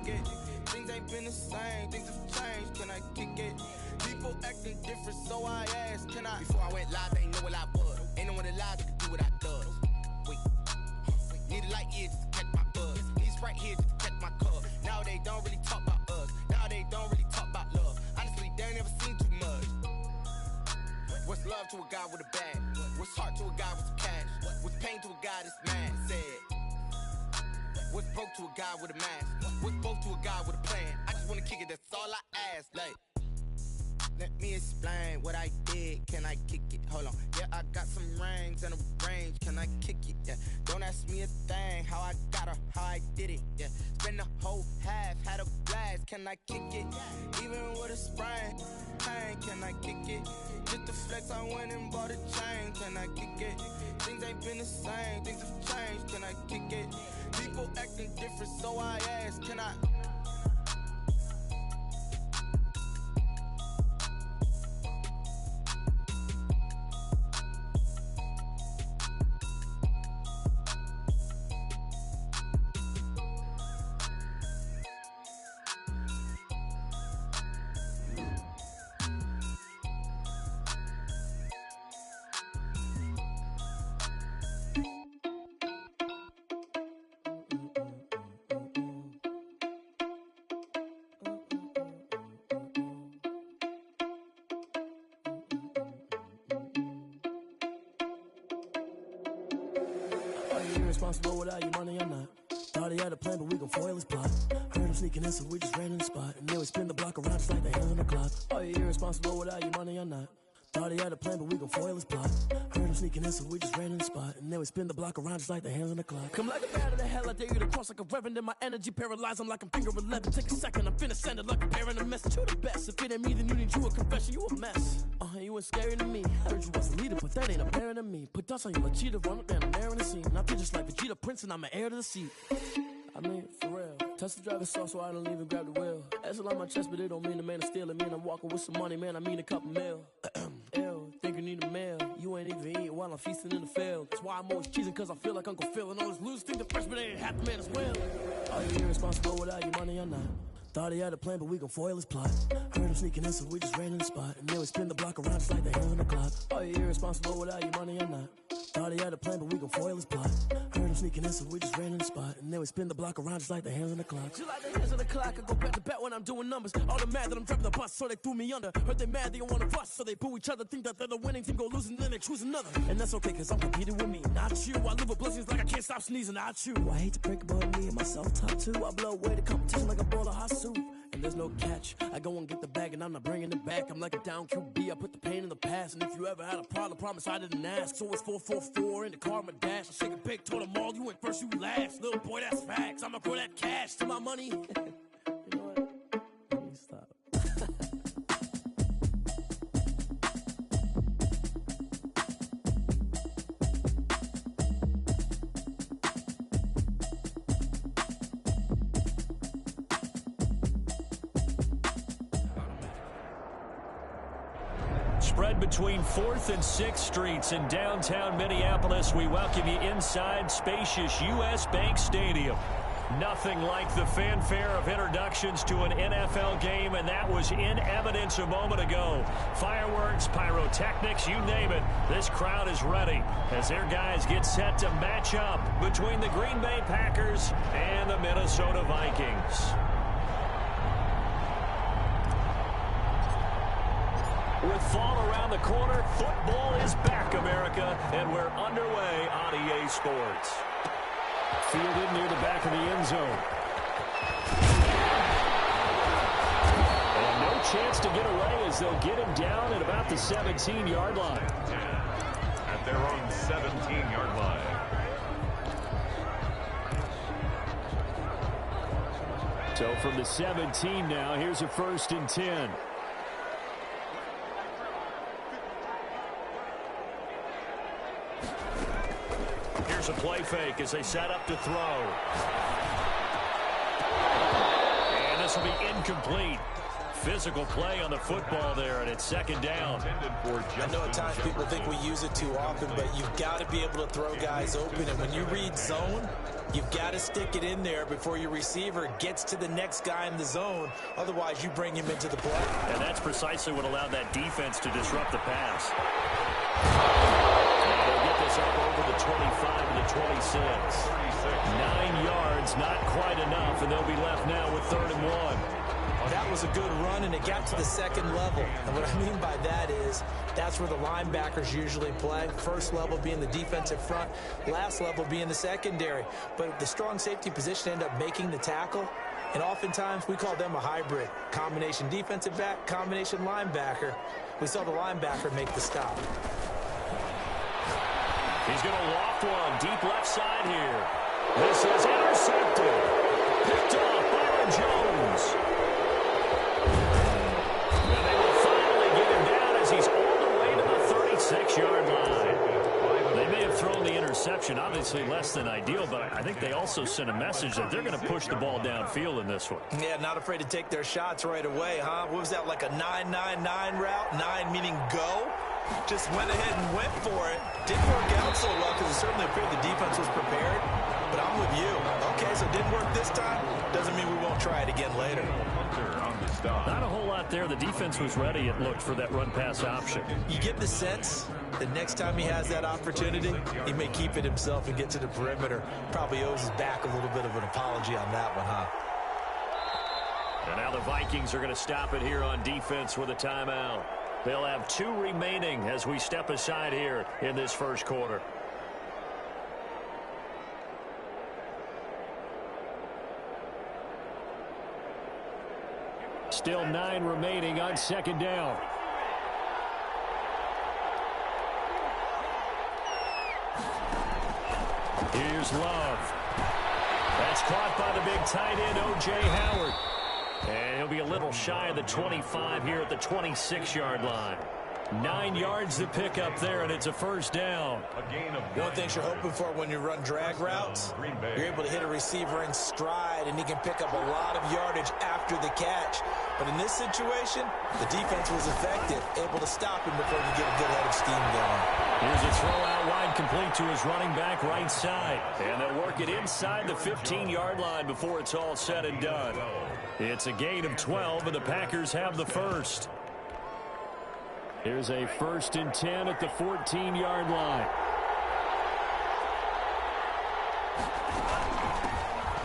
it? Things ain't been the same, things have changed, can I kick it? People acting different, so I asked, can I? Before I went live, they ain't know what I was. Ain't no one alive that could do what I does. Wait, need a light year just to catch my buzz. Need Sprite here just to catch my cup. Now they don't really talk about us. Now they don't really talk about love. Honestly, they ain't never seen too much. What's love to a guy with a bag? What's heart to a guy with some cash? What's pain to a guy that's mad? Said. What's broke to a guy with a mask? What's both to a guy with a plan? I just wanna kick it, that's all I ask. Like, let me explain what I did. Can I kick it? Hold on. Yeah, I got some rings and a range. Can I kick it? Yeah. Don't ask me a thing. How I got her, how I did it. Yeah. Spend the whole half, had a blast. Can I kick it? Even with a sprain. Pain, can I kick it? Just the flex, I went and bought a chain. Can I kick it? Things ain't been the same. Things have changed. Can I kick it? People acting different, so I ask, can I? Irresponsible without your money or not. Thought he had a plan, but we gon' foil his plot. Heard him sneaking in, so we just ran in the spot. And then we spin the block around just like the hands on the clock. Are you irresponsible without your money or not? Thought he had a plan, but we gon' foil his plot. Heard him sneaking in, so we just ran in the spot. And then we spin the block around just like the hands on the clock. Come like a bat of the hell, I dare you to cross like a reverend. In my energy paralyzed, I'm like I'm finger 11. Take a second, I'm finna send it like a parent a message. You the best, if it ain't me, then you need you a confession. You a mess, you ain't scary to me. Heard you was a leader, but that ain't apparent to me. Put dust on you like cheetah, run up down the air in the scene. I feel just like Vegeta Prince, and I'm an heir to the seat. I mean, for real. Touch the driver's soft, so I don't even grab the wheel. That's on my chest, but it don't mean the man is stealing. Man, I'm walking with some money, man, I mean a couple mil. Ew, think you need a meal. You ain't even eating while I'm feasting in the field. That's why I'm always cheesing, cause I feel like Uncle Phil. And all those losers think the freshman ain't half the man as well. Are you irresponsible without your money or not? Thought he had a plan, but we gon' foil his plot. Heard him sneaking in, so we just ran in the spot. And then we spin the block around just like the hands on the clock. Are you irresponsible without your money or not? Thought he had a plan, but we gon' foil his plot. Heard him sneaking in, so we just ran in the spot. And then we spin the block around just like the hands on the clock. Just like the hands on the clock, I go back to back when I'm doing numbers. All the mad that I'm driving the bus, so they threw me under. Heard they mad, they don't wanna bust, so they boo each other. Think that they're the winning team, go losing, then they choose another. And that's okay, cause I'm competing with me, not you. I live with blessings like I can't stop sneezing, not you. I hate to break about me and myself top too. I blow away the competition like a bowl of hot soup. And there's no catch. I go and get the bag and I'm not bringing it back. I'm like a down QB, I put the pain in the past. And if you ever had a problem, promise I didn't ask. So it's 444 in the car, my dash. I shake a big, told them all, you went first, you last. Little boy, that's facts. I'ma grow that cash to my money. You know what? Let me stop. Spread between 4th and 6th Streets in downtown Minneapolis. We welcome you inside spacious U.S. Bank Stadium. Nothing like the fanfare of introductions to an NFL game, and that was in evidence a moment ago. Fireworks, pyrotechnics, you name it. This crowd is ready as their guys get set to match up between the Green Bay Packers and the Minnesota Vikings. With fall around the corner, football is back, America, and we're underway on EA Sports. Fielded near the back of the end zone. And no chance to get away as they'll get him down at about the 17-yard line. At their own 17-yard line. So from the 17 now, here's a 1st and 10. Here's a play fake as they set up to throw. And this will be incomplete. physical play on the football there, and it's second down. I know at times people think we use it too often, but you've got to be able to throw guys open. And when you read zone, you've got to stick it in there before your receiver gets to the next guy in the zone. Otherwise, you bring him into the play. And that's precisely what allowed that defense to disrupt the pass. They'll get this up over the 25 and the 26. 9 yards, not quite enough, and they'll be left now with 3rd and 1. That was a good run, and it got to the second level. And what I mean by that is that's where the linebackers usually play. First level being the defensive front, last level being the secondary. But the strong safety position ended up making the tackle, and oftentimes we call them a hybrid. Combination defensive back, combination linebacker. We saw the linebacker make the stop. He's going to loft one deep left side here. This is intercepted. Picked off by Jones. And they will finally get him down as he's all the way to the 36-yard line. They may have thrown the interception, obviously less than ideal, but I think they also sent a message that they're going to push the ball downfield in this one. Yeah, not afraid to take their shots right away, huh? What was that, like a 9-9-9 route? 9 meaning go? Just went ahead and went for it. Didn't work out so well because it certainly appeared the defense was prepared. But I'm with you. Okay, so it didn't work this time. Doesn't mean we won't try it again later. Not a whole lot there. The defense was ready, it looked, for that run-pass option. You get the sense that next time he has that opportunity, he may keep it himself and get to the perimeter. Probably owes his back a little bit of an apology on that one, huh? And now the Vikings are going to stop it here on defense with a timeout. They'll have 2 remaining as we step aside here in this first quarter. Still 9 remaining on second down. Here's Love. That's caught by the big tight end, O.J. Howard. And he'll be a little shy of the 25 here at the 26-yard line. 9 yards to pick up there, and it's a first down. One of the things you're hoping for when you run drag routes, you're able to hit a receiver in stride, and he can pick up a lot of yardage after the catch. But in this situation, the defense was effective, able to stop him before he get a good head of steam going. Here's a throw out wide, complete to his running back right side. And they'll work it inside the 15-yard line before it's all said and done. It's a gain of 12, and the Packers have the first. Here's a 1st and 10 at the 14-yard line.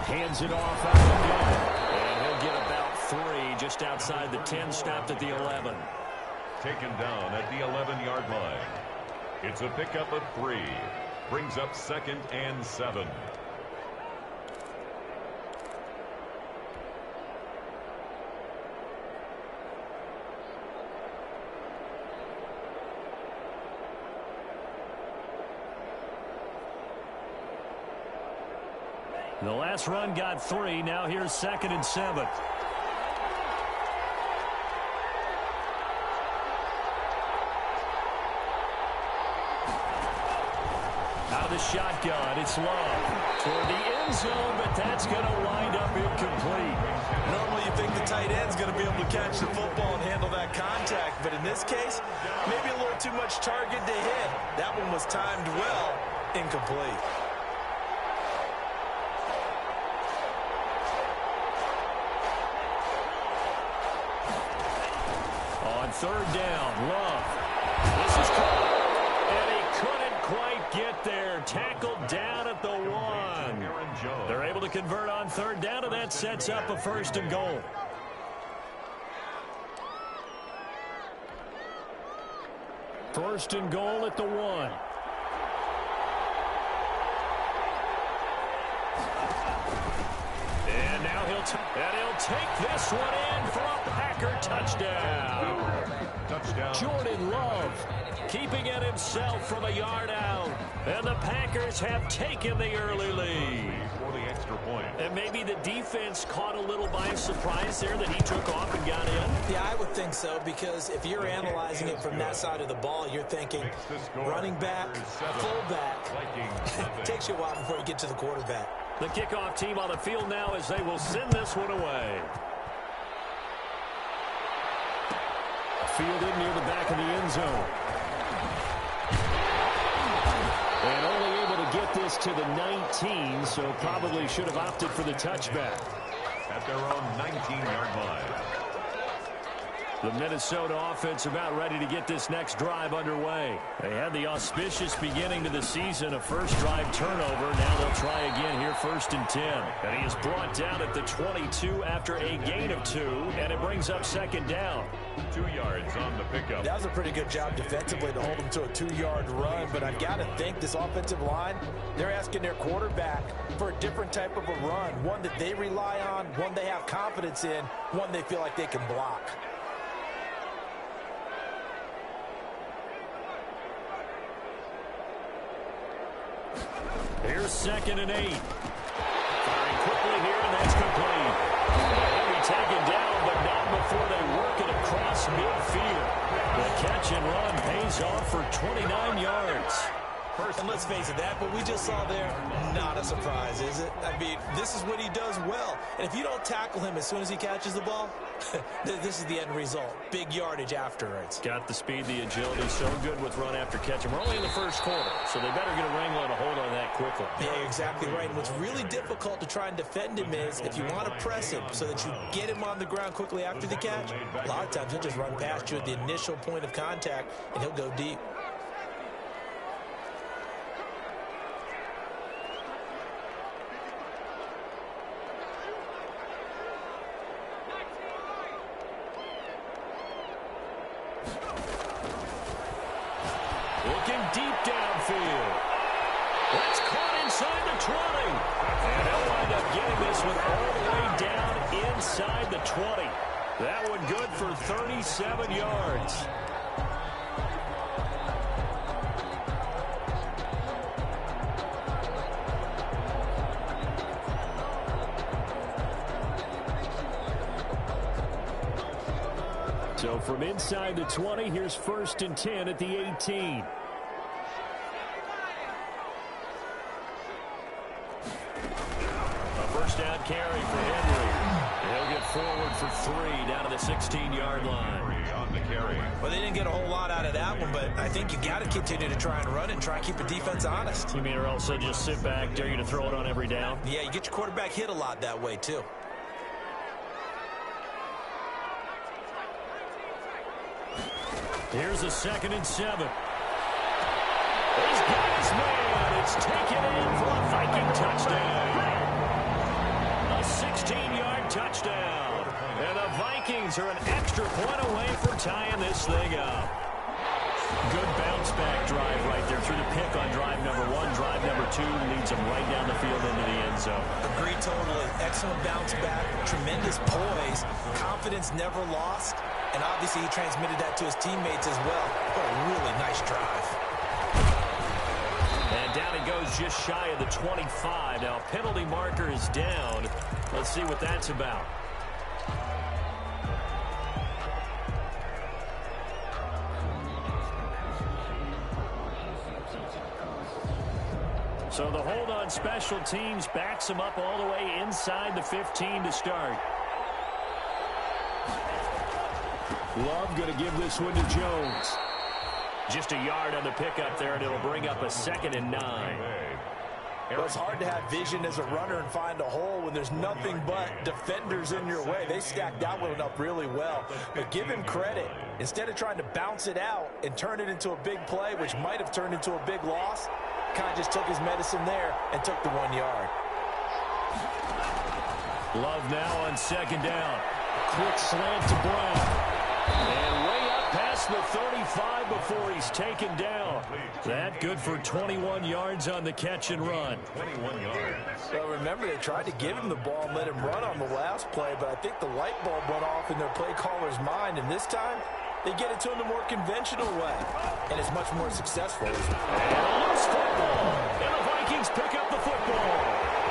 Hands it off out again. And he'll get about 3 just outside the 10, stopped at the 11. Taken down at the 11-yard line. It's a pickup of 3. Brings up 2nd and 7. The last run got 3. Now here's 2nd and 7. Out of the shotgun, it's Love toward the end zone, but that's going to wind up incomplete. Normally you think the tight end's going to be able to catch the football and handle that contact, but in this case, maybe a little too much target to hit. That one was timed well, incomplete. On 3rd down, Love. This is caught, and he couldn't quite get there. Tackled down at the 1. They're able to convert on 3rd down, and that sets up a 1st and goal. First and goal at the 1. And now he'll take this one in for a Packer touchdown. Jordan Love keeping it himself from a yard out. And the Packers have taken the early lead. For the extra point. And maybe the defense caught a little by surprise there that he took off and got in. Yeah, I would think so, because if you're analyzing it from that side of the ball, you're thinking running back, fullback. It takes you a while before you get to the quarterback. The kickoff team on the field now as they will send this one away. fielded near the back of the end zone. And only able to get this to the 19, so probably should have opted for the touchback. At their own 19-yard line. The Minnesota offense about ready to get this next drive underway. They had the auspicious beginning to the season, a first drive turnover. Now they'll try again here, 1st and 10. And he is brought down at the 22 after a gain of 2, and it brings up 2nd down. 2 yards on the pickup. That was a pretty good job defensively to hold him to a 2-yard run, but I've got to think this offensive line, they're asking their quarterback for a different type of a run, one that they rely on, one they have confidence in, one they feel like they can block. Here's 2nd and 8. Firing quickly here, and that's complete. He'll be taken down, but not before they work it across midfield. The catch and run pays off for 29 yards. And let's face it, that what we just saw there, not a surprise, is it? I mean, this is what he does well. And if you don't tackle him as soon as he catches the ball, this is the end result. Big yardage afterwards. Got the speed, the agility, so good with run after catch. And we're only in the first quarter, so they better get a wrangle and a hold on that quickly. Yeah, you're exactly right. And what's really difficult to try and defend him is if you want to press him so that you get him on the ground quickly after the catch, a lot of times he'll just run past you at the initial point of contact, and he'll go deep. Looking deep downfield. That's caught inside the 20. And they'll wind up getting this one all the way down inside the 20. That one good for 37 yards. So from inside the 20, here's 1st and 10 at the 18. A first down carry for Henry. He'll get forward for 3 down to the 16-yard line. On the carry. Well, they didn't get a whole lot out of that one, but I think you got to continue to try and run and try and keep the defense honest. You mean or else just sit back, dare you to throw it on every down? Yeah, you get your quarterback hit a lot that way, too. Here's a 2nd and 7. He's got his man. It's taken in for a Viking touchdown. A 16-yard touchdown. And the Vikings are an extra point away from tying this thing up. Good bounce-back drive right there through the pick on drive number 1. Drive number 2 leads them right down the field into the end zone. Agreed totally. Excellent bounce-back, tremendous poise, confidence never lost, and obviously he transmitted that to his teammates as well. What a really nice drive. And down it goes just shy of the 25. Now, penalty marker is down. Let's see what that's about. So the hold on special teams backs him up all the way inside the 15 to start. Love going to give this one to Jones. Just a yard on the pickup there, and it'll bring up a 2nd and 9. Well, it's hard to have vision as a runner and find a hole when there's nothing but defenders in your way. They stacked that one up really well. But give him credit. Instead of trying to bounce it out and turn it into a big play, which might have turned into a big loss, kind of just took his medicine there and took the 1 yard. Love now on 2nd down. Quick slant to Brown. And way up past the 35 before he's taken down. That good for 21 yards on the catch and run. 21 yards. Well, remember, they tried to give him the ball and let him run on the last play, but I think the light bulb went off in their play caller's mind, and this time they get it to him the more conventional way, and it's much more successful. And a loose football, and the Vikings pick up the football.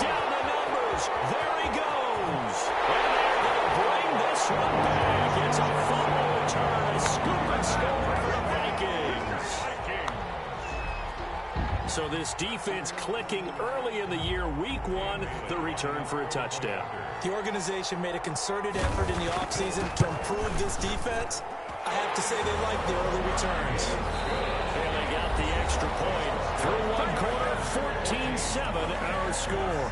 Down the numbers, there he goes. And they're going to bring this one back. It's a fumble return, a scoop and score for the Vikings. So this defense clicking early in the year, week 1, the return for a touchdown. The organization made a concerted effort in the offseason to improve this defense, I have to say they like the early returns. And they got the extra point. Through one quarter, 14-7 our score.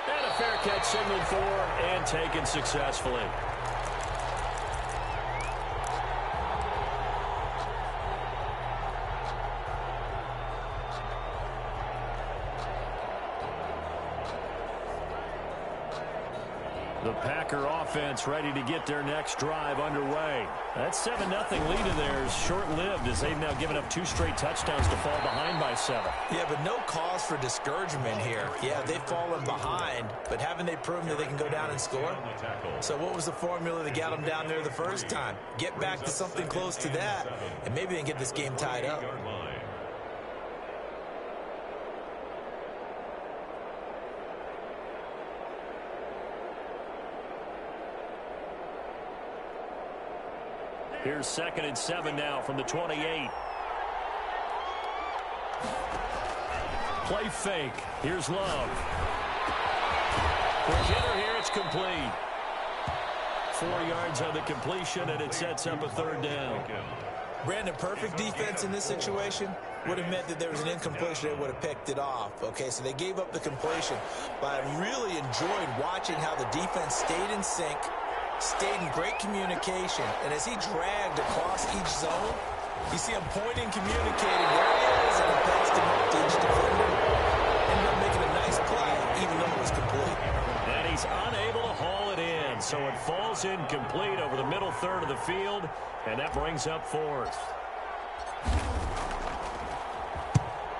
And a fair catch signaled for and taken successfully. The Packer offense ready to get their next drive underway. That 7-0 lead of theirs short-lived as they've now given up 2 straight touchdowns to fall behind by 7. Yeah, but no cause for discouragement here. Yeah, they've fallen behind, but haven't they proven that they can go down and score? So what was the formula that got them down there the first time? Get back to something close to that, and maybe they can get this game tied up. Here's 2nd and 7 now from the 28. Play fake. Here's Love. Quick hitter here. It's complete. 4 yards on the completion, and it sets up a 3rd down. Brandon, perfect defense in this situation would have meant that there was an incompletion. They would have picked it off. Okay, so they gave up the completion. But I really enjoyed watching how the defense stayed in sync, stayed in great communication, and as he dragged across each zone, you see him pointing, communicating where he is, and he passed him up to each defender. Ended up making a nice play, even though it was complete. And he's unable to haul it in, so it falls incomplete over the middle third of the field, and that brings up 4th.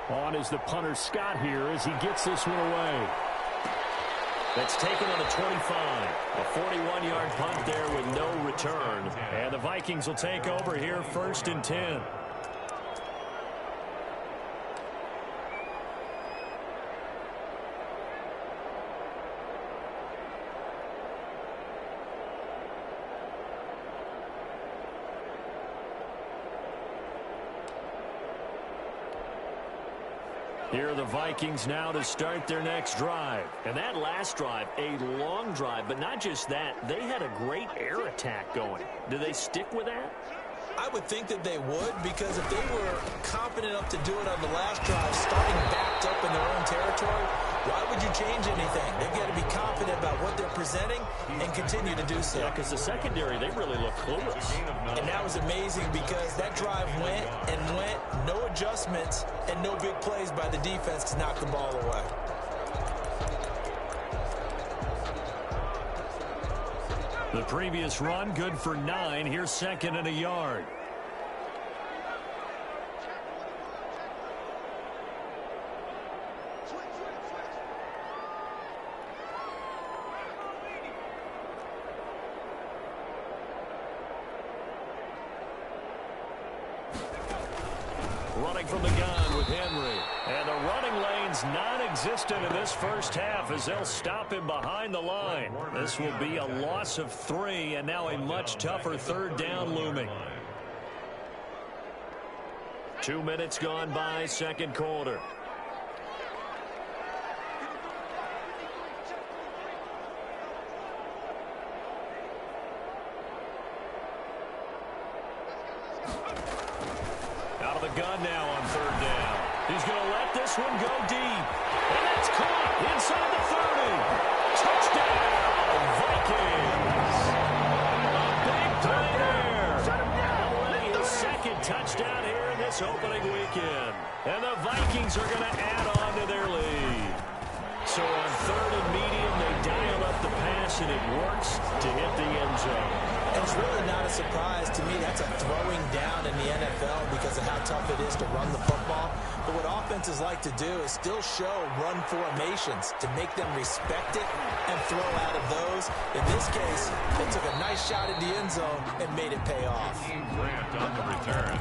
On is the punter Scott here as he gets this one away. That's taken on the 25. A 41-yard punt there with no return. And the Vikings will take over here 1st and 10. Here are the Vikings now to start their next drive. And that last drive, a long drive, but not just that. They had a great air attack going. Do they stick with that? I would think that they would, because if they were confident enough to do it on the last drive, starting backed up in their own territory, why would you change anything? They've got to be confident about what they're presenting and continue to do so. Yeah, because the secondary, they really look clueless. And that was amazing because that drive went and went, no adjustments, and no big plays by the defense to knock the ball away. The previous run, good for 9. Here's 2nd and a yard. Running from the gun with Henry. And the running lane's non-existent in this first half as they'll stop him behind the line. This will be a loss of 3, and now a much tougher 3rd down looming. 2 minutes gone by, 2nd quarter. Out of the gun now on 3rd down. He's going to let this one go deep. And that's caught inside the 30. Touchdown, Vikings. A big play there. His 2nd touchdown here in this opening weekend. And the Vikings are going to add on to their lead. So on 3rd and medium, they dial up the pass, and it works to hit the end zone. And it's really not a surprise to me. That's a throwing down in the NFL because of how tough it is to run the football. But what offenses like to do is still show run formations to make them respect it and throw out of those. In this case, they took a nice shot at the end zone and made it pay off. Grant on the return.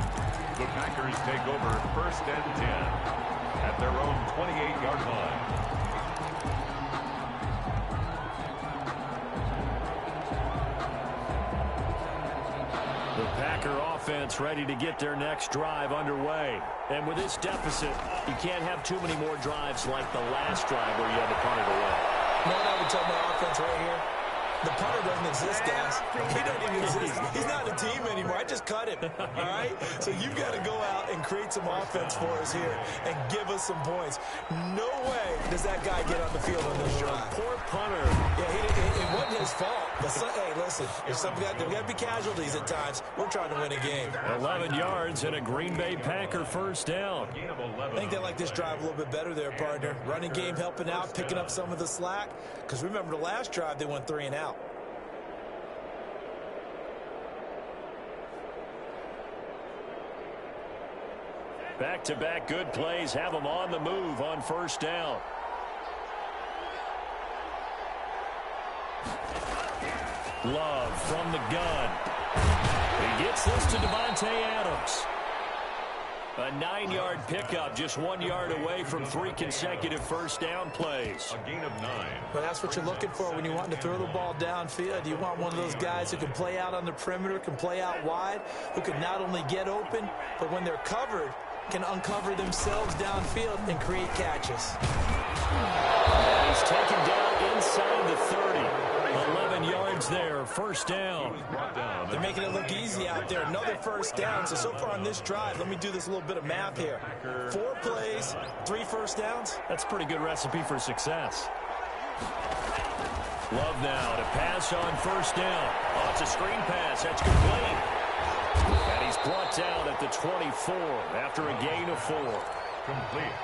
The Packers take over 1st and 10 at their own 28-yard line. The Packer offense ready to get their next drive underway. And with this deficit, you can't have too many more drives like the last drive where you had to punt it away. You know what I would tell my offense right here? The punter doesn't exist, guys. He doesn't even exist. He's not a team anymore. I just cut him, all right? So you've got to go out and create some offense for us here and give us some points. No way does that guy get on the field on this drive. Poor punter. Yeah, it wasn't his fault. But hey, listen, there's got to be casualties at times. We're trying to win a game. 11 yards and a Green Bay Packer first down. I think they like this drive a little bit better there, partner. Running game helping out, picking up some of the slack. Because remember the last drive, they went 3 and out. Back-to-back good plays have them on the move on first down. Love from the gun. He gets this to Devontae Adams. A 9-yard pickup, just 1 yard away from 3 consecutive first down plays. A gain of 9. But that's what you're looking for when you want to throw the ball downfield. You want one of those guys who can play out on the perimeter, can play out wide, who can not only get open, but when they're covered, can uncover themselves downfield and create catches. And he's taken down inside the 30. 11 yards there, first down. They're making it look easy out there. Another first down. So far on this drive, let me do this little bit of math here. 4 plays, 3 first downs. That's a pretty good recipe for success. Love now to pass on first down. Oh, it's a screen pass. That's complete. And he's brought down at the 24 after a gain of 4.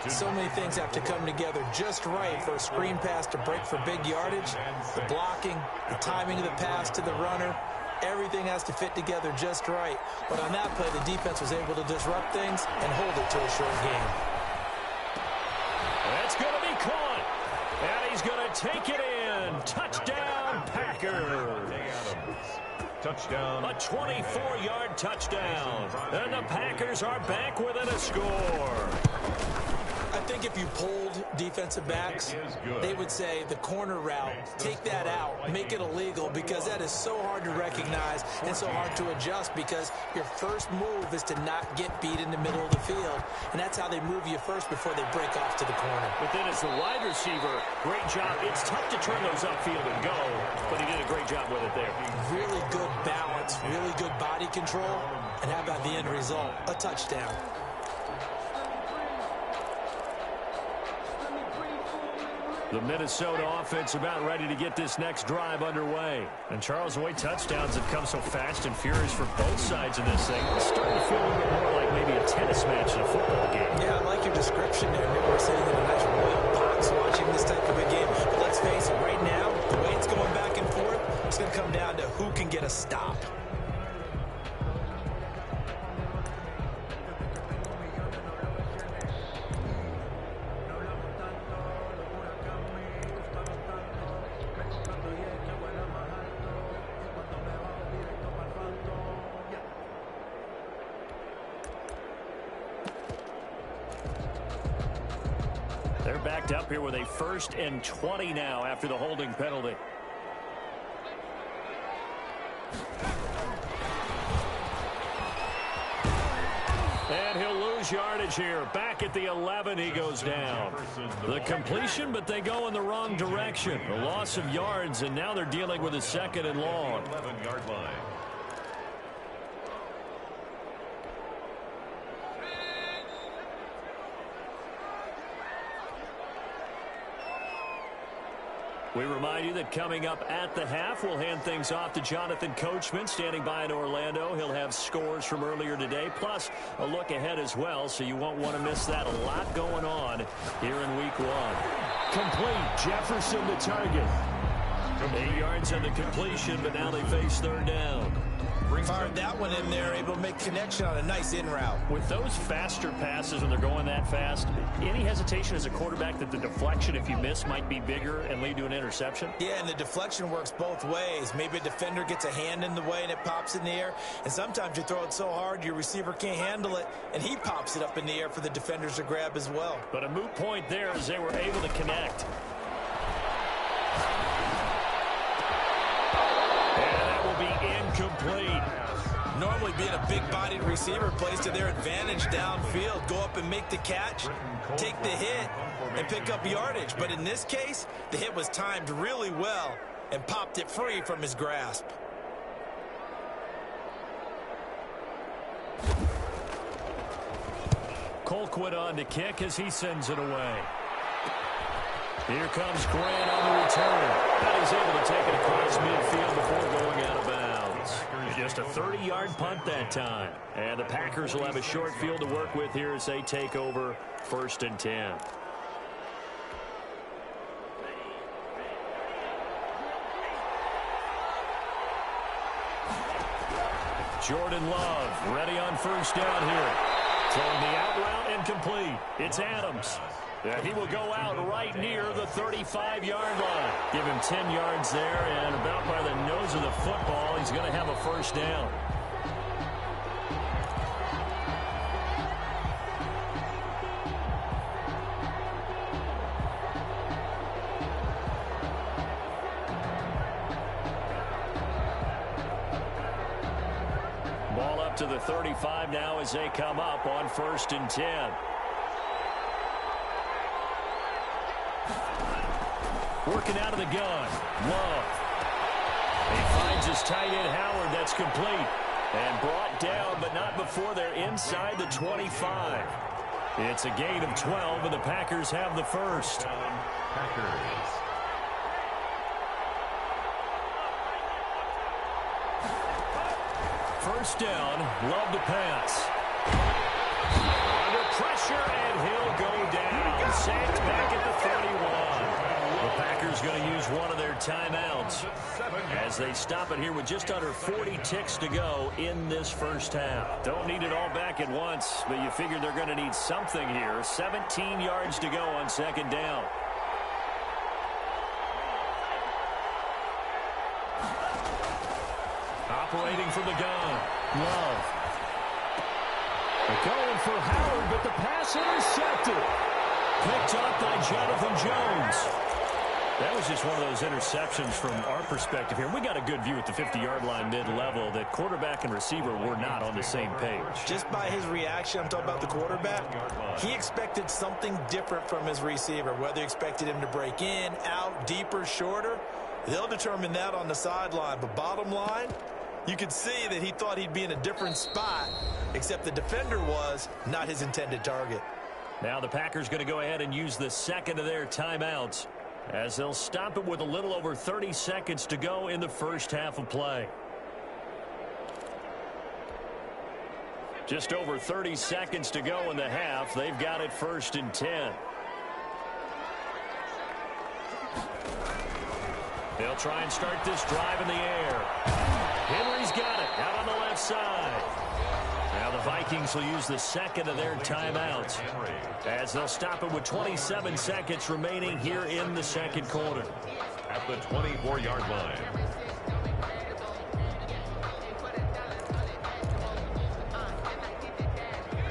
So many things have to come together just right for a screen pass to break for big yardage. The blocking, the timing of the pass to the runner, everything has to fit together just right. But on that play, the defense was able to disrupt things and hold it to a short game. That's going to be caught. And he's going to take it in. Touchdown, Packers. Touchdown. A 24-yard touchdown. And the Packers are back within a score. I think if you polled defensive backs, they would say the corner route, take that out, make it illegal, because that is so hard to recognize and so hard to adjust, because your first move is to not get beat in the middle of the field. And that's how they move you first before they break off to the corner. But then as the wide receiver, great job. It's tough to turn those upfield and go, but he did a great job with it there. Really good balance, really good body control. And how about the end result? A touchdown. The Minnesota offense about ready to get this next drive underway. And Charles, the way touchdowns have come so fast and furious for both sides in this thing, it's starting to feel a little bit more like maybe a tennis match in a football game. Yeah, I like your description there. Maybe we're sitting in a nice royal box watching this type of a game. But let's face it, right now, the way it's going back and forth, it's going to come down to who can get a stop. They're backed up here with a 1st and 20 now after the holding penalty. And he'll lose yardage here. Back at the 11, he goes down. The completion, but they go in the wrong direction. A loss of yards, and now they're dealing with a 2nd and long. 11-yard line. We remind you that coming up at the half, we'll hand things off to Jonathan Coachman, standing by in Orlando. He'll have scores from earlier today, plus a look ahead as well, so you won't want to miss that. A lot going on here in Week 1. Complete. Jefferson the target. 8 yards on the completion, but now they face 3rd down. Fired that one in there, able to make connection on a nice in route. With those faster passes and they're going that fast, any hesitation as a quarterback that the deflection, if you miss, might be bigger and lead to an interception? Yeah, and the deflection works both ways. Maybe a defender gets a hand in the way and it pops in the air. And sometimes you throw it so hard your receiver can't handle it, and he pops it up in the air for the defenders to grab as well. But a moot point there as they were able to connect. And that will be incomplete. Normally being a big-bodied receiver plays to their advantage downfield. Go up and make the catch, take the hit, and pick up yardage. But in this case, the hit was timed really well and popped it free from his grasp. Colquitt on to kick as he sends it away. Here comes Grant on the return. But he's able to take it across midfield before going out of bounds. Just a 30-yard punt that time. And the Packers will have a short field to work with here as they take over 1st and 10. Jordan Love ready on 1st down here. Throwing the out route and complete. It's Adams. He will go out right near the 35-yard line. Give him 10 yards there, and about by the nose of the football, he's going to have a 1st down. Ball up to the 35 now as they come up on 1st and 10. Working out of the gun. Love. He finds his tight end Howard. That's complete. And brought down, but not before they're inside the 25. It's a gain of 12, and the Packers have the 1st. Packers. First down, Love to pass. Under pressure, and he'll go down. Sacked back at the 31. The Packers going to use one of their timeouts as they stop it here with just under 40 ticks to go in this 1st half. Don't need it all back at once, but you figure they're going to need something here. 17 yards to go on 2nd down. Operating from the gun. Love. They're going for Howard, but the pass intercepted. Picked up by Jonathan Jones. That was just one of those interceptions from our perspective here. We got a good view at the 50-yard line mid-level that quarterback and receiver were not on the same page. Just by his reaction, I'm talking about the quarterback, he expected something different from his receiver. Whether he expected him to break in, out, deeper, shorter, they'll determine that on the sideline. But bottom line, you could see that he thought he'd be in a different spot, except the defender was not his intended target. Now the Packers going to go ahead and use the 2nd of their timeouts, as they'll stop it with a little over 30 seconds to go in the 1st half of play. Just over 30 seconds to go in the half. They've got it 1st and 10. They'll try and start this drive in the air. Henry's got it out on the left side. Now the Vikings will use the 2nd of their timeouts, as they'll stop it with 27 seconds remaining here in the 2nd quarter. At the 24-yard line.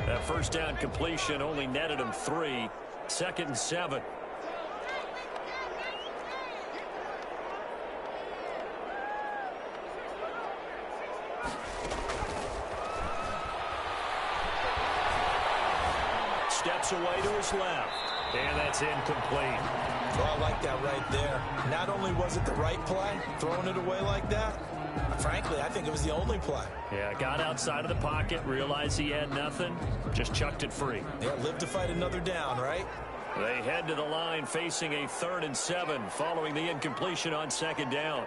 That 1st down completion only netted him 3. 2nd and 7. Steps away to his left. And that's incomplete. Well, I like that right there. Not only was it the right play, throwing it away like that, frankly, I think it was the only play. Yeah, got outside of the pocket, realized he had nothing, just chucked it free. Yeah, live to fight another down, right? They head to the line facing a 3rd and 7 following the incompletion on 2nd down.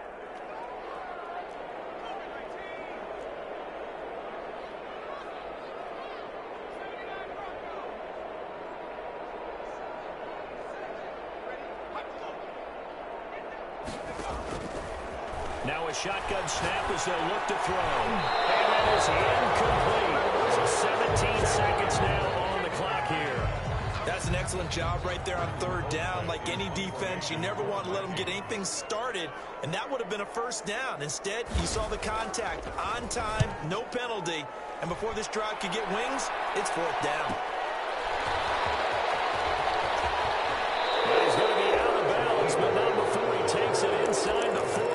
Now a shotgun snap as they'll look to throw. And that is incomplete. So 17 seconds now on the clock here. That's an excellent job right there on 3rd down. Like any defense, you never want to let them get anything started, and that would have been a 1st down. Instead, you saw the contact on time, no penalty, and before this drive could get wings, it's 4th down. Well, he's going to be out of bounds, but not before he takes it inside the 40.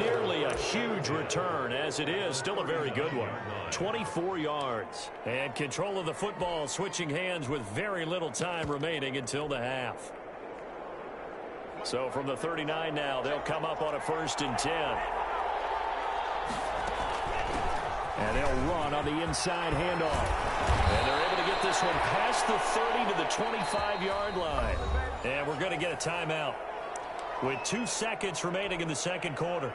Nearly a huge return. return, as it is still a very good one. 24 yards. And control of the football switching hands with very little time remaining until the half. So from the 39 now, they'll come up on a 1st and 10. And they'll run on the inside handoff. And they're able to get this one past the 30 to the 25-yard line. And we're going to get a timeout with 2 seconds remaining in the second quarter.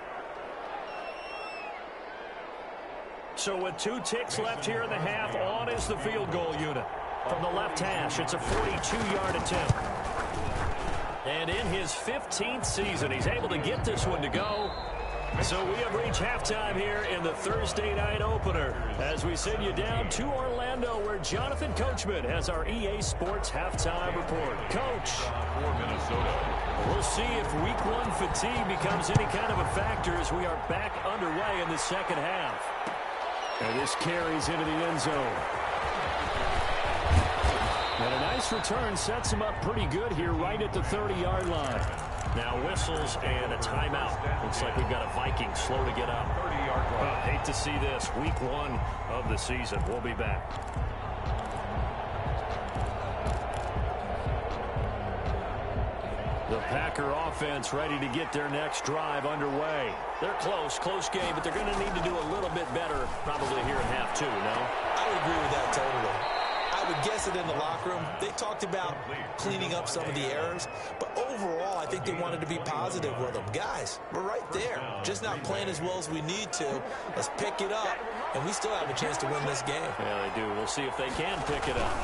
So with 2 ticks left here in the half, on is the field goal unit. From the left hash, it's a 42-yard attempt. And in his 15th season, he's able to get this one to go. So we have reached halftime here in the Thursday night opener as we send you down to Orlando, where Jonathan Coachman has our EA Sports halftime report. Coach, For Minnesota. we'll see if week 1 fatigue becomes any kind of a factor as we are back underway in the second half. And this carries into the end zone. And a nice return sets him up pretty good here right at the 30-yard line. Now whistles and a timeout. Looks like we've got a Viking slow to get up. 30-yard line. Hate to see this. Week 1 of the season. We'll be back. The Packer offense ready to get their next drive underway. They're close game, but they're going to need to do a little bit better probably here in half 2, no? I would agree with that totally. I would guess it in the locker room. They talked about cleaning up some of the errors, but overall, I think they wanted to be positive with them. Guys, we're right there. Just not playing as well as we need to. Let's pick it up, and we still have a chance to win this game. Yeah, they do. We'll see if they can pick it up.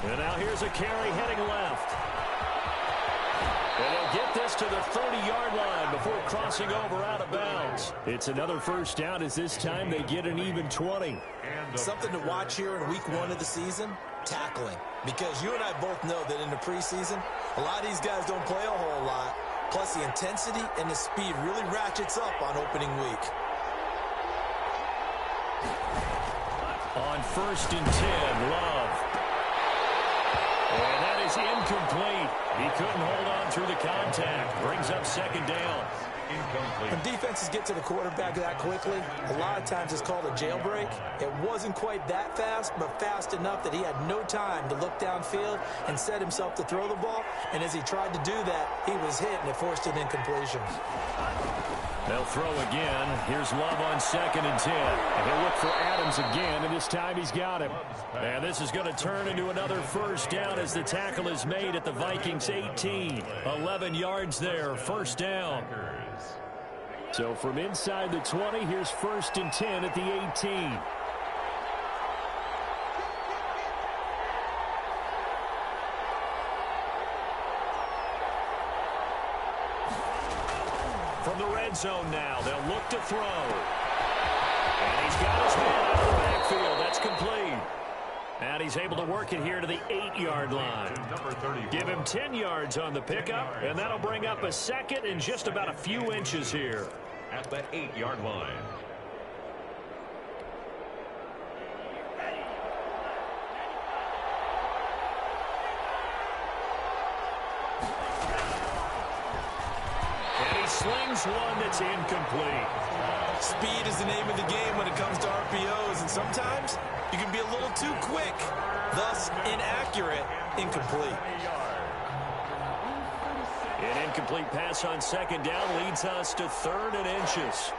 And now here's a carry heading left. And they'll get this to the 30-yard line before crossing over out of bounds. It's another first down as this time they get an even 20. Something to watch here in week 1 of the season, tackling. Because you and I both know that in the preseason, a lot of these guys don't play a whole lot. Plus the intensity and the speed really ratchets up on opening week. On 1st and 10, Love. And that is incomplete. He couldn't hold on through the contact. Brings up 2nd down. When defenses get to the quarterback that quickly, a lot of times it's called a jailbreak. It wasn't quite that fast, but fast enough that he had no time to look downfield and set himself to throw the ball. And as he tried to do that, he was hit, and it forced an incompletion. They'll throw again. Here's Love on 2nd and 10. And he'll look for Adams again, and this time he's got him. And this is going to turn into another first down as the tackle is made at the Vikings 18. 11 yards there, first down. So from inside the 20, here's 1st and 10 at the 18. From the red zone now, they'll look to throw. And he's got his man out of the backfield. That's complete. And he's able to work it here to the 8-yard line. Give him 10 yards on the pickup, and that'll bring up a second and just about a few inches here. At the 8-yard line. And he slings one that's incomplete. Speed is the name of the game when it comes to RPOs, and sometimes you can be a little too quick, thus inaccurate, incomplete. An incomplete pass on 2nd down leads us to 3rd and inches.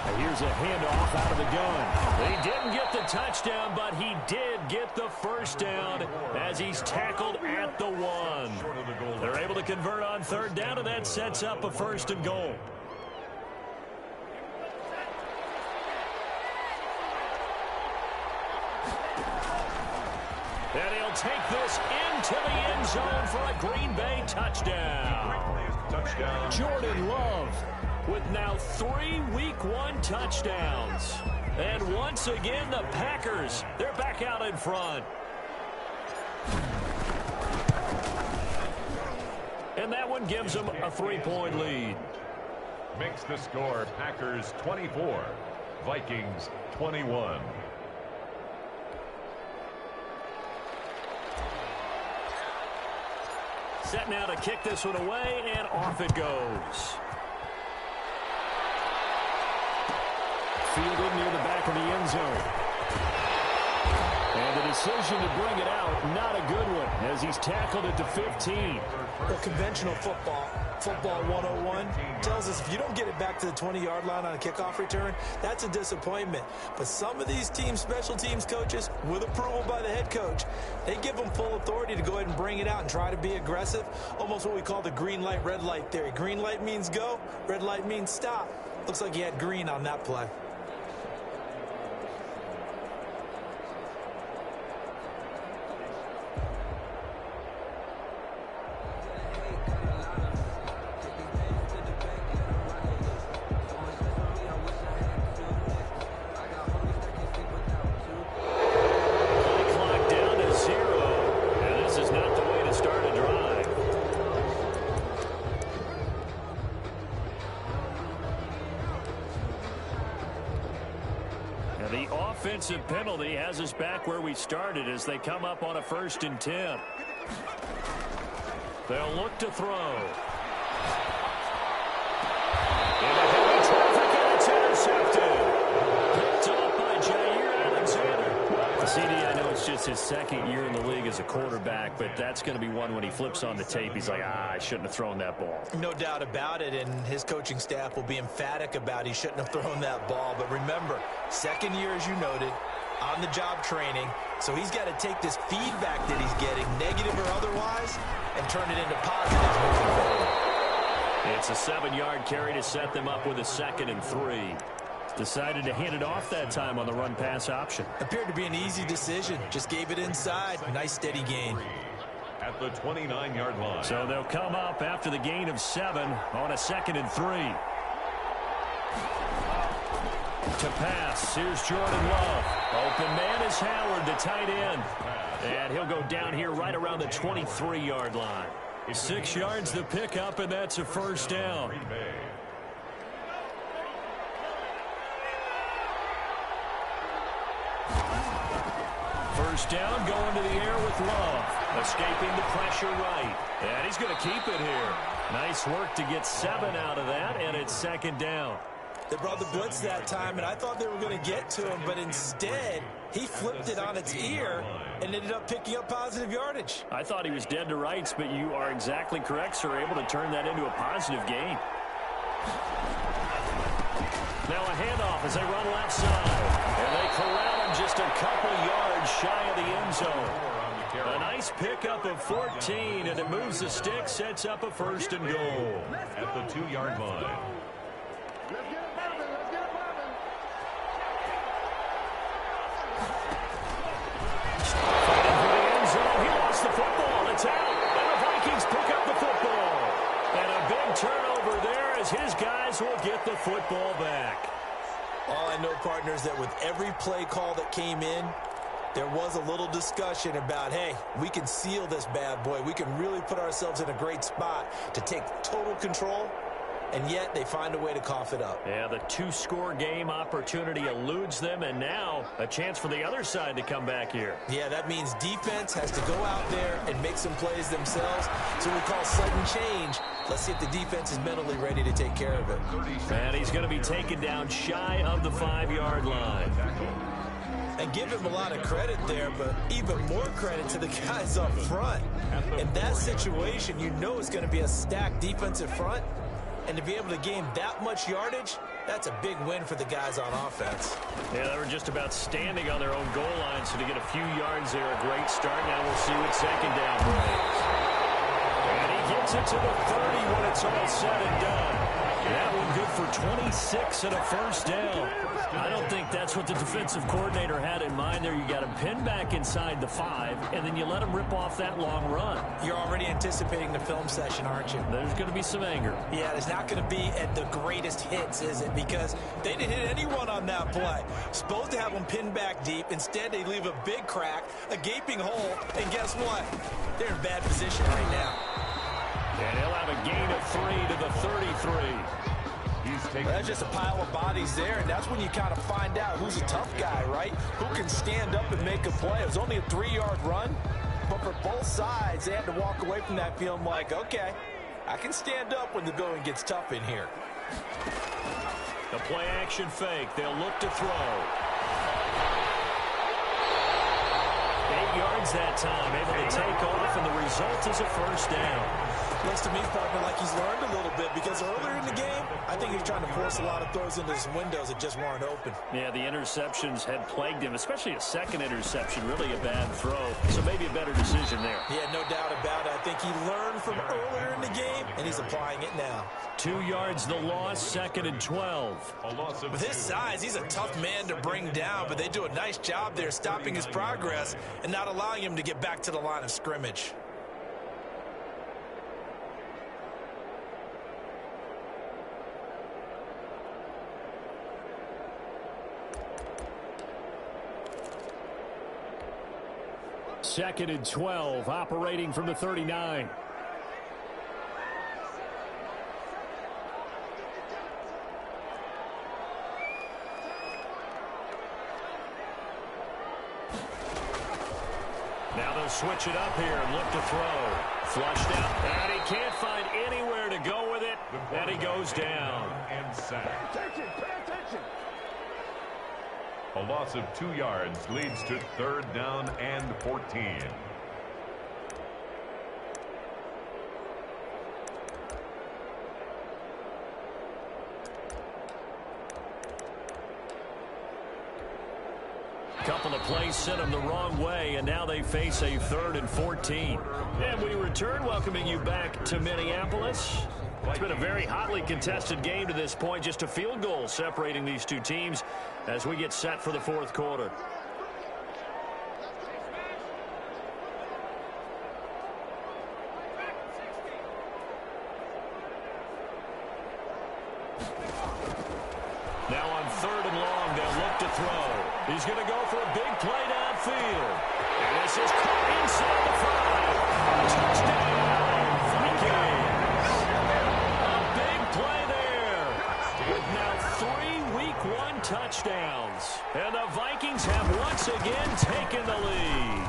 And here's a handoff out of the gun. He didn't get the touchdown, but he did get the first down as he's tackled at the 1. They're able to convert on 3rd down, and that sets up a 1st and goal. And he'll take this into the end zone for a Green Bay touchdown. Jordan Love with now 3 Week 1 touchdowns. And once again, the Packers, they're back out in front. And that one gives them a 3-point lead. Makes the score Packers 24, Vikings 21. Set now to kick this one away, and off it goes. Fielded near the back of the end zone. And the decision to bring it out, not a good one, as he's tackled it to 15. Well, conventional football 101, tells us if you don't get it back to the 20-yard line on a kickoff return, that's a disappointment. But some of these special teams coaches, with approval by the head coach, they give them full authority to go ahead and bring it out and try to be aggressive, almost what we call the green light, red light theory. Green light means go, red light means stop. Looks like he had green on that play. Offensive penalty has us back where we started as they come up on a 1st and 10. They'll look to throw. Into heavy traffic, and it's intercepted. Picked off by Jair Alexander. CD, I know it's just his 2nd year in the league as a quarterback, but that's going to be one when he flips on the tape. He's like, I shouldn't have thrown that ball. No doubt about it, and his coaching staff will be emphatic about he shouldn't have thrown that ball. But remember, 2nd year, as you noted, on-the-job training, so he's got to take this feedback that he's getting, negative or otherwise, and turn it into positives moving forward. It's a 7-yard carry to set them up with a 2nd and 3. Decided to hand it off that time on the run-pass option. Appeared to be an easy decision. Just gave it inside. Nice steady gain. At the 29-yard line. So they'll come up after the gain of 7 on a 2nd and 3. To pass, here's Jordan Love. Open man is Howard, the tight end. And he'll go down here right around the 23-yard line. 6 yards to pick up, and that's a 1st down. First down, going to the air with Love. Escaping the pressure right. And he's going to keep it here. Nice work to get 7 out of that, and it's 2nd down. They brought the blitz that time, and I thought they were going to get to him, but instead, he flipped it on its ear and ended up picking up positive yardage. I thought he was dead to rights, but you are exactly correct, sir. Able to turn that into a positive gain. Now a handoff as they run left side. And they corral him just a couple yards shy of the end zone. A nice pickup of 14, and it moves the stick, sets up a 1st and goal. At the 2-yard line. The football, it's out, and the Vikings pick up the football. And a big turnover there as his guys will get the football back. All I know, partners, that with every play call that came in, there was a little discussion about, hey, we can seal this bad boy. We can really put ourselves in a great spot to take total control. And yet they find a way to cough it up. Yeah, the 2-score game opportunity eludes them, and now a chance for the other side to come back here. Yeah, that means defense has to go out there and make some plays themselves. So we call sudden change. Let's see if the defense is mentally ready to take care of it. And he's going to be taken down shy of the 5-yard line. And give him a lot of credit there, but even more credit to the guys up front. In that situation, you know it's going to be a stacked defensive front. And to be able to gain that much yardage, that's a big win for the guys on offense. Yeah, they were just about standing on their own goal line, so to get a few yards there, a great start. Now we'll see what 2nd down brings. And he gets it to the 30 when it's all said and done. That one good for 26 and a 1st down. I don't think that's what the defensive coordinator had in mind there. You got him pinned back inside the 5, and then you let him rip off that long run. You're already anticipating the film session, aren't you? There's going to be some anger. Yeah, there's not going to be at the greatest hits, is it? Because they didn't hit anyone on that play. Supposed to have them pinned back deep. Instead, they leave a big crack, a gaping hole, and guess what? They're in bad position right now. And he'll have a gain of 3 to the 33. That's just a pile of bodies there, and that's when you kind of find out who's a tough guy, right? Who can stand up and make a play. It was only a 3-yard run, But for both sides, they had to walk away from that feeling like, okay, I can stand up when the going gets tough in here. The play action fake. They'll look to throw. 8 yards that time, able to take off, and the result is a first down. Looks to me, partner, like he's learned a little bit, because earlier in the game, I think he was trying to force a lot of throws into some windows that just weren't open. Yeah, the interceptions had plagued him, especially a second interception, really a bad throw. So maybe a better decision there. Yeah, no doubt about it. I think he learned from earlier in the game, and he's applying it now. 2 yards the loss, 2nd and 12. With his size, he's a tough man to bring down, but they do a nice job there stopping his progress and not allowing him to get back to the line of scrimmage. Second and 12, operating from the 39. Now they'll switch it up here and look to throw. Flushed out, and he can't find anywhere to go with it, and he goes down. And sacked. Pay attention. A loss of 2 yards leads to 3rd down and 14. Couple of plays sent them the wrong way, and now they face a 3rd and 14. And we return, welcoming you back to Minneapolis. It's been a very hotly contested game to this point, just a field goal separating these two teams as we get set for the 4th quarter. Now on 3rd and long, they'll look to throw. He's going to go for a big play downfield. And this is caught inside the 5. Touchdown, Vikings. A big play there. With now 3 Week 1 touchdowns. And the Vikings have once again taken the lead.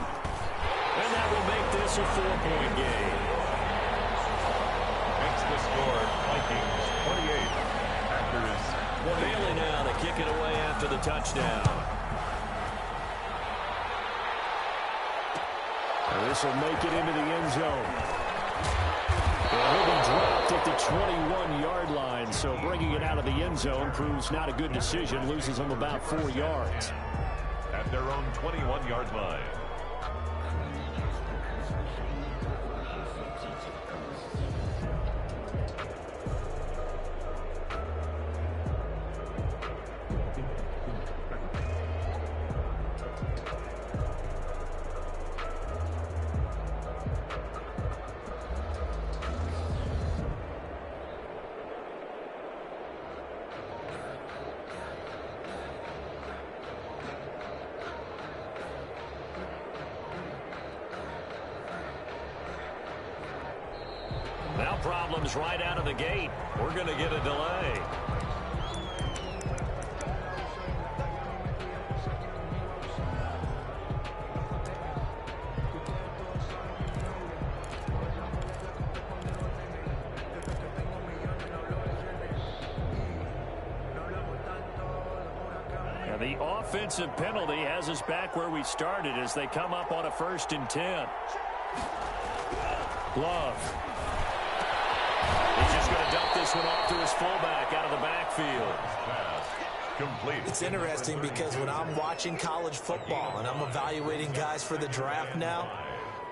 And that will make this a 4-point game. Makes the score Vikings 28. Packers 20. Bailey now to kick it away after the touchdown. This will make it into the end zone. He'll be dropped at the 21-yard line, so bringing it out of the end zone proves not a good decision. Loses them about 4 yards. At their own 21-yard line. Now problems right out of the gate. We're going to get a delay. Now the offensive penalty has us back where we started as they come up on a 1st and 10. Love. He's just going to dump this one off to his fullback out of the backfield. Complete. It's interesting because when I'm watching college football and I'm evaluating guys for the draft now,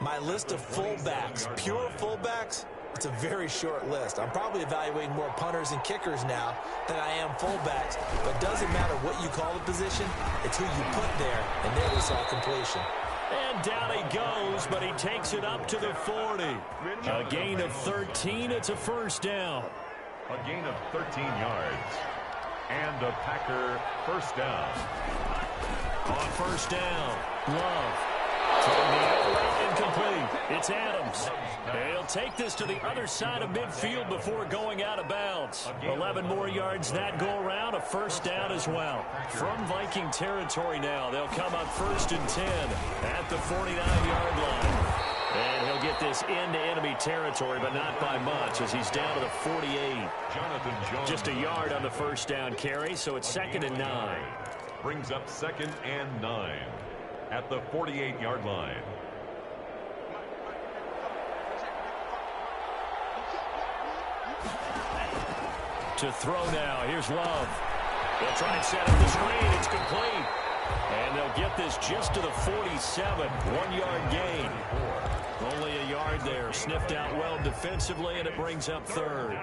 my list of fullbacks, pure fullbacks, it's a very short list. I'm probably evaluating more punters and kickers now than I am fullbacks. But it doesn't matter what you call the position, it's who you put there, and there we saw completion. And down he goes, but he takes it up to the 40. A gain of 13. It's a 1st down. A gain of 13 yards. And a Packer 1st down. On 1st down, Love. Throwing the outlet incomplete. It's Adams. He'll take this to the other side of midfield before going out of bounds. 11 more yards that go around, a 1st down as well. From Viking territory now, they'll come up 1st and 10 at the 49-yard line. And he'll get this into enemy territory, but not by much, as he's down to the 48. Just a yard on the first down carry, so it's 2nd and 9. Brings up 2nd and 9 at the 48-yard line. To throw now. Here's Love. They'll try and set up the screen. It's complete. And they'll get this just to the 47. 1-yard gain. Only a yard there. Sniffed out well defensively, and it brings up 3rd.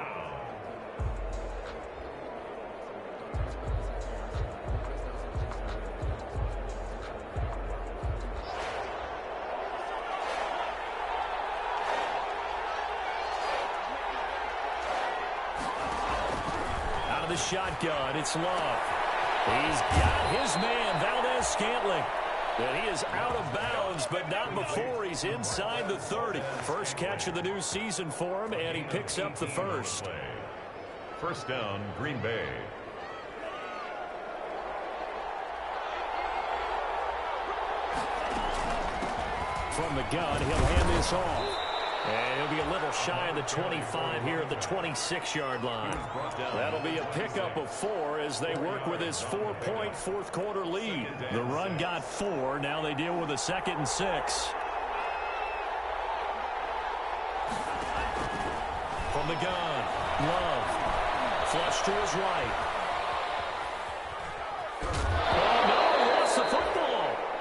Out of the shotgun, it's Love. He's got his man, Valdez-Scantling. And he is out of bounds, but not before he's inside the 30. First catch of the new season for him, and he picks up the first. First down, Green Bay. From the gun, he'll hand this off. And he'll be a little shy of the 25 here at the 26-yard line. That'll be a pickup of 4 as they work with his 4-point fourth-quarter lead. The run got 4. Now they deal with a 2nd and 6. From the gun, Love. Flush to his right. Oh, no, he lost the football.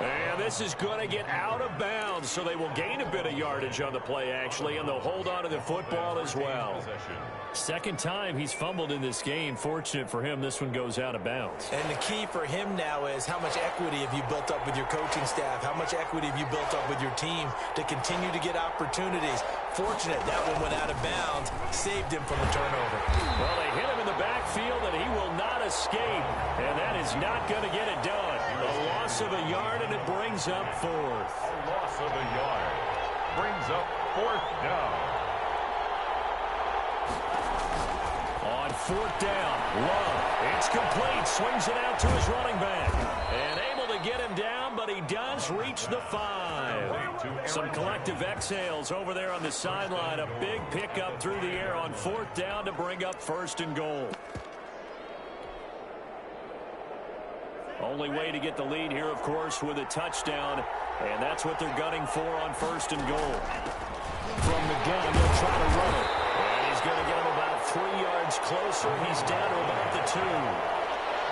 And this is going to get out of bounds, so they will gain a bit of yardage on the play, actually, and they'll hold on to the football as well. Second time he's fumbled in this game. Fortunate for him, this one goes out of bounds. And the key for him now is how much equity have you built up with your coaching staff? How much equity have you built up with your team to continue to get opportunities? Fortunate that one went out of bounds, saved him from a turnover. Well, they hit him in the backfield, and he will not escape, and that is not going to get it done. A loss of a yard, and it brings up 4th. A loss of a yard brings up 4th down. On 4th down, Love. It's complete. Swings it out to his running back. And able to get him down, but he does reach the 5. Some collective exhales over there on the sideline. A big pickup through the air on 4th down to bring up 1st and goal. Only way to get the lead here, of course, with a touchdown. And that's what they're gunning for on 1st and goal. From the gun, they'll try to run it. And he's going to get him about 3 yards closer. He's down to about the 2.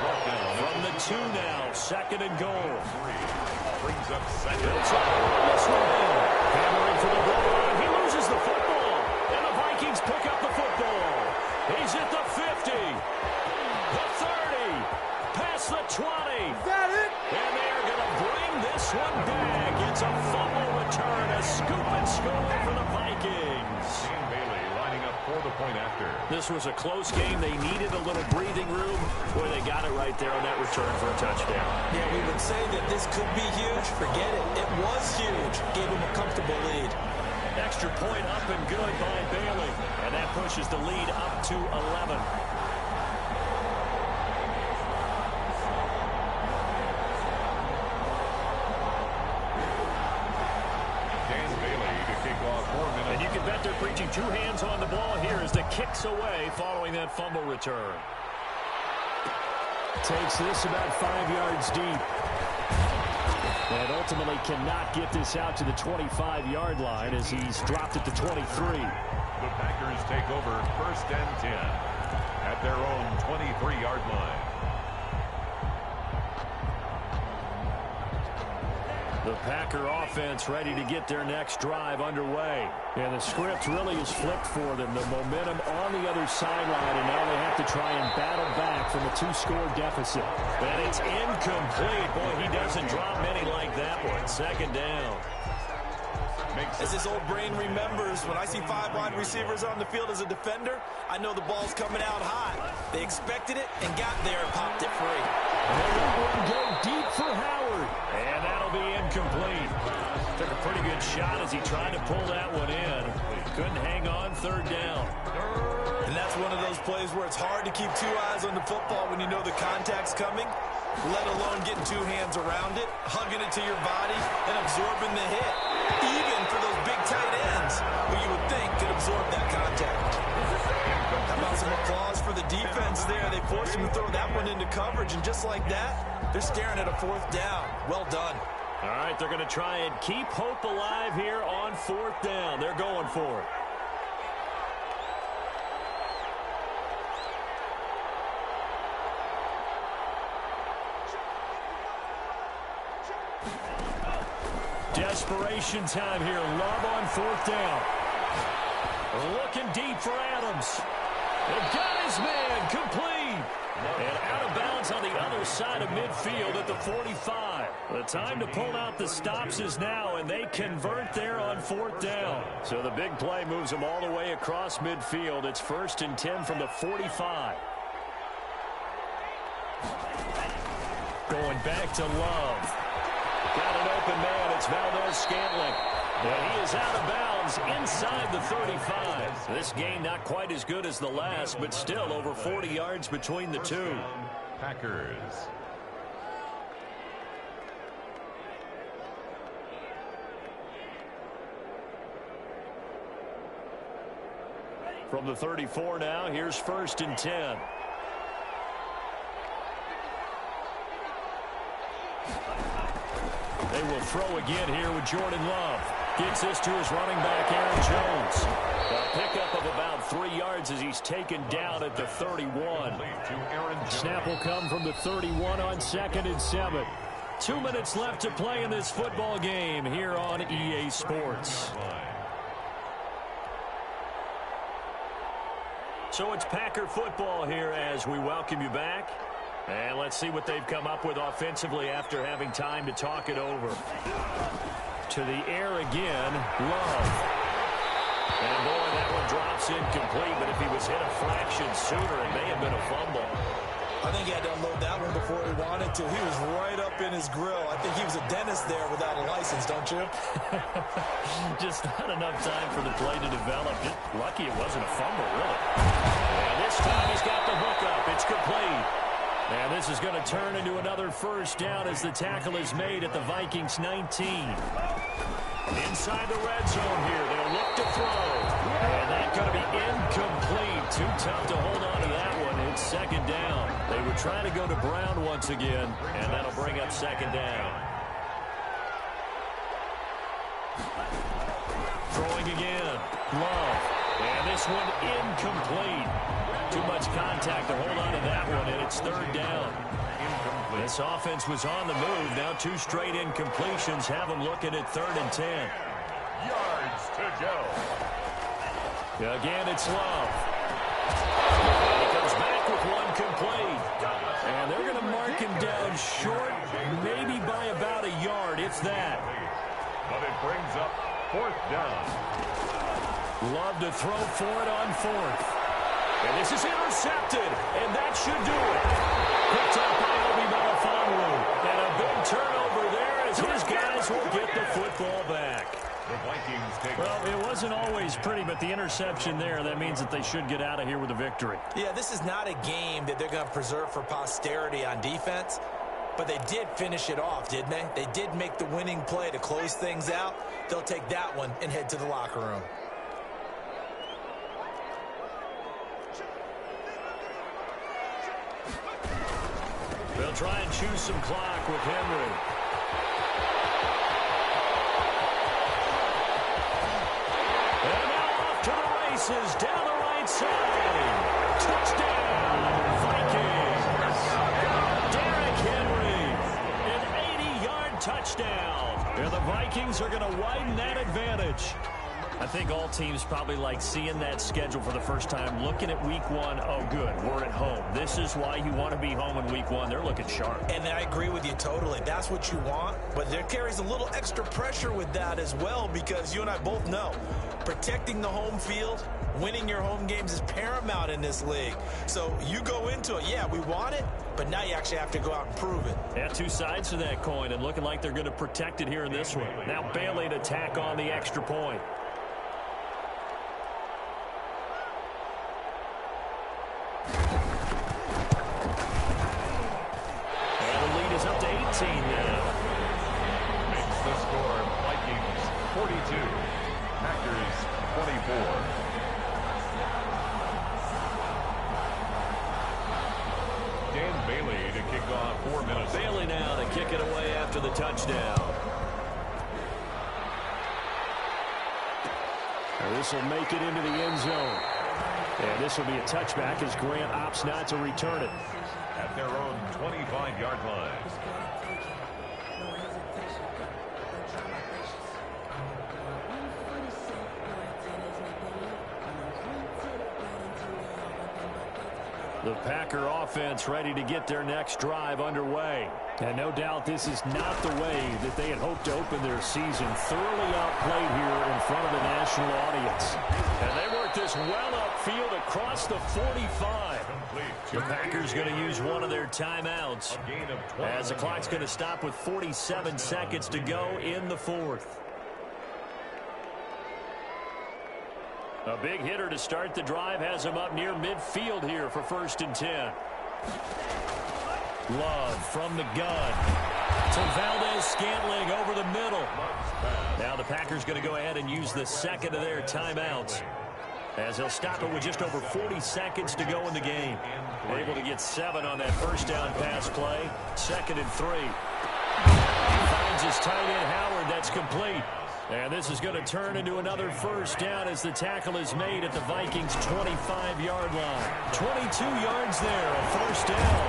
From the 2 now, 2nd and goal. Brings up 2nd. It's this way. Hammering for the goal line. He loses the football. And the Vikings pick up the football. He's at the 50. The 30. Past the 20. Is that it? And they are going to bring this one back. It's a fumble return. A scoop and score for the Vikings. Dan Bailey lining up for the point after. This was a close game. They needed a little breathing room. Boy, they got it right there on that return for a touchdown. Yeah, we would say that this could be huge. Forget it. It was huge. Gave him a comfortable lead. Extra point up and good by Bailey. And that pushes the lead up to 11. And you can bet they're preaching 2 hands on the ball here as the kick's away following that fumble return. Takes this about 5 yards deep. And ultimately cannot get this out to the 25-yard line as he's dropped it to 23. The Packers take over 1st and 10 at their own 23-yard line. The Packer offense ready to get their next drive underway. And the script really is flipped for them. The momentum on the other sideline, and now they have to try and battle back from a 2-score deficit. And it's incomplete. Boy, he doesn't drop many like that one. 2nd down. As his old brain remembers, when I see 5 wide receivers on the field as a defender, I know the ball's coming out high. They expected it and got there and popped it free. And that one go deep for Howard. And that'll be incomplete. Took a pretty good shot as he tried to pull that one in. Couldn't hang on. 3rd down. And that's one of those plays where it's hard to keep 2 eyes on the football when you know the contact's coming, let alone getting 2 hands around it, hugging it to your body, and absorbing the hit. Even for those big absorb that contact. How about some applause for the defense there? They forced him to throw that one into coverage, and just like that, they're staring at a 4th down. Well done. All right, they're going to try and keep hope alive here on 4th down. They're going for it. Desperation time here. Love on 4th down. Looking deep for Adams. They've got his man complete. And out of bounds on the other side of midfield at the 45. The time to pull out the stops is now, and they convert there on 4th down. So the big play moves them all the way across midfield. It's 1st and 10 from the 45. Going back to Love. Got an open man. It's Valdez-Scantling. And he is out of bounds inside the 35. This game not quite as good as the last, but still over 40 yards between the two. Packers. From the 34 now, here's 1st and 10. They will throw again here with Jordan Love. Gets this to his running back, Aaron Jones. A pickup of about 3 yards as he's taken down at the 31. Snap will come from the 31 on 2nd and 7. 2 minutes left to play in this football game here on EA Sports. So it's Packer football here as we welcome you back. And let's see what they've come up with offensively after having time to talk it over. To the air again, Love. And boy, that one drops incomplete, but if he was hit a fraction sooner, it may have been a fumble. I think he had to unload that one before he wanted to. He was right up in his grill. I think he was a dentist there without a license, don't you? Just not enough time for the play to develop. Lucky it wasn't a fumble, really. And this time he's got the hook up. It's complete. And this is going to turn into another 1st down as the tackle is made at the Vikings 19. Inside the red zone here. They'll look to throw. And that's going to be incomplete. Too tough to hold on to that one. It's 2nd down. They were trying to go to Brown once again, and that'll bring up 2nd down. Throwing again. Love. And this one incomplete. Too much contact to hold on to that one, and it's 3rd down. This offense was on the move. Now 2 straight incompletions have them looking at 3rd and 10. Yards to go. Again, it's Love. He comes back with one complete. And they're going to mark him down short, maybe by about a yard, if that. But it brings up 4th down. Love to throw for it on 4th. And this is intercepted, and that should do it. Picked up by Obi Melifonwu. And a big turnover there as his guys will get the football back. The Vikings take Well, it wasn't always pretty, but the interception there, that means that they should get out of here with a victory. Yeah, this is not a game that they're going to preserve for posterity on defense, but they did finish it off, didn't they? They did make the winning play to close things out. They'll take that one and head to the locker room. They'll try and choose some clock with Henry. And now off to the races down the right side. Touchdown, Vikings. Derrick Henry, an 80-yard touchdown. And the Vikings are going to widen that advantage. I think all teams probably like seeing that schedule for the first time, looking at week 1. Oh, good, we're at home. This is why you want to be home in week 1. They're looking sharp. And I agree with you totally. That's what you want, but there carries a little extra pressure with that as well, because you and I both know protecting the home field, winning your home games is paramount in this league. So you go into it, yeah, we want it, but now you actually have to go out and prove it. Yeah, 2 sides to that coin, and looking like they're going to protect it here in this one. Now Bailey to tack on the extra point. Now. Makes the score Vikings 42, Packers 24. off 4 minutes. Bailey now to kick it away after the touchdown. This will make it into the end zone. And this will be a touchback as Grant opts not to return it. At their own 25-yard line. The Packer offense ready to get their next drive underway. And no doubt this is not the way that they had hoped to open their season. Thoroughly outplayed here in front of the national audience. And they work this well upfield across the 45. The Packers going to use one of their timeouts as the clock's going to stop with 47 seconds to go in the fourth. A big hitter to start the drive has him up near midfield here for 1st and 10. Love from the gun to Valdez-Scantling over the middle. Now the Packers going to go ahead and use the second of their timeouts as they'll stop it with just over 40 seconds to go in the game. Able to get 7 on that first down pass play. 2nd and 3. Finds his tight end Howard. That's complete. And this is going to turn into another first down as the tackle is made at the Vikings' 25-yard line. 22 yards there, a first down.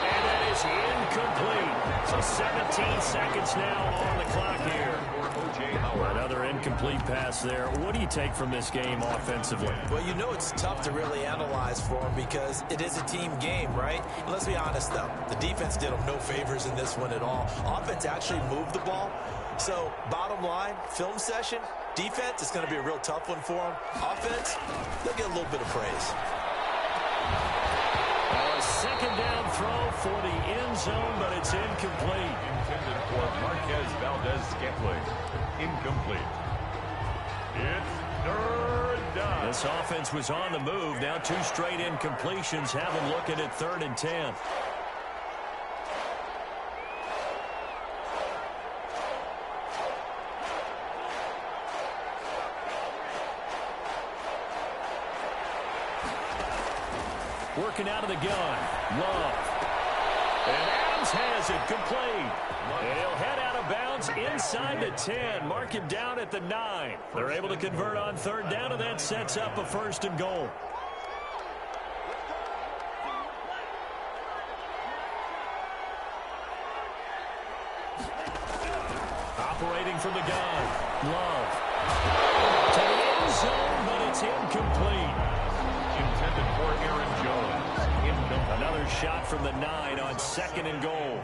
And that is incomplete. So 17 seconds now on the clock here. Another incomplete pass there. What do you take from this game offensively? Well, you know it's tough to really analyze for them because it is a team game, right? Let's be honest, though. The defense did them no favors in this one at all. Offense actually moved the ball. So, bottom line, film session, defense, it's going to be a real tough one for them. Offense, they'll get a little bit of praise. A second down throw for the end zone, but it's incomplete. Intended for Marquez Valdez-Scantling. Incomplete. It's 3rd down. This offense was on the move. Now 2 straight incompletions have them looking at 3rd and 10. Working out of the gun. Love. And Adams has it complete. And he'll head out of bounds inside the 10. Mark him down at the 9. They're able to convert on 3rd down, and that sets up a 1st and goal. Operating from the gun. Love. To the end zone, but it's incomplete. Intended for Aaron Jones. Another shot from the 9 on 2nd and goal.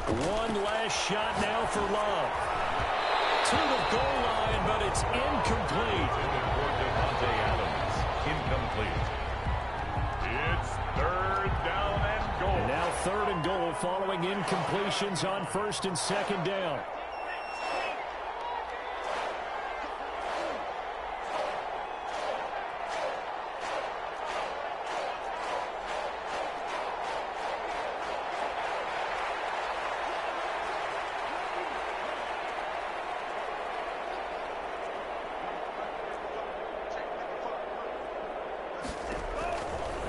One last shot now for Love. To the goal line, but it's incomplete. Incomplete. It's 3rd down and goal. And now 3rd and goal following incompletions on 1st and 2nd down.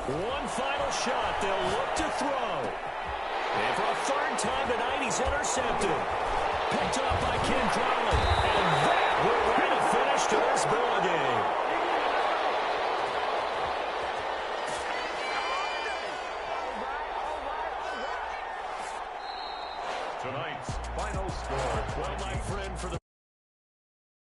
One final shot. They'll look to throw. And for a 3rd time tonight, he's intercepted. Picked up by Ken Crowley. And that will write a finish to this ball game. Tonight's final score, 12, my friend, for the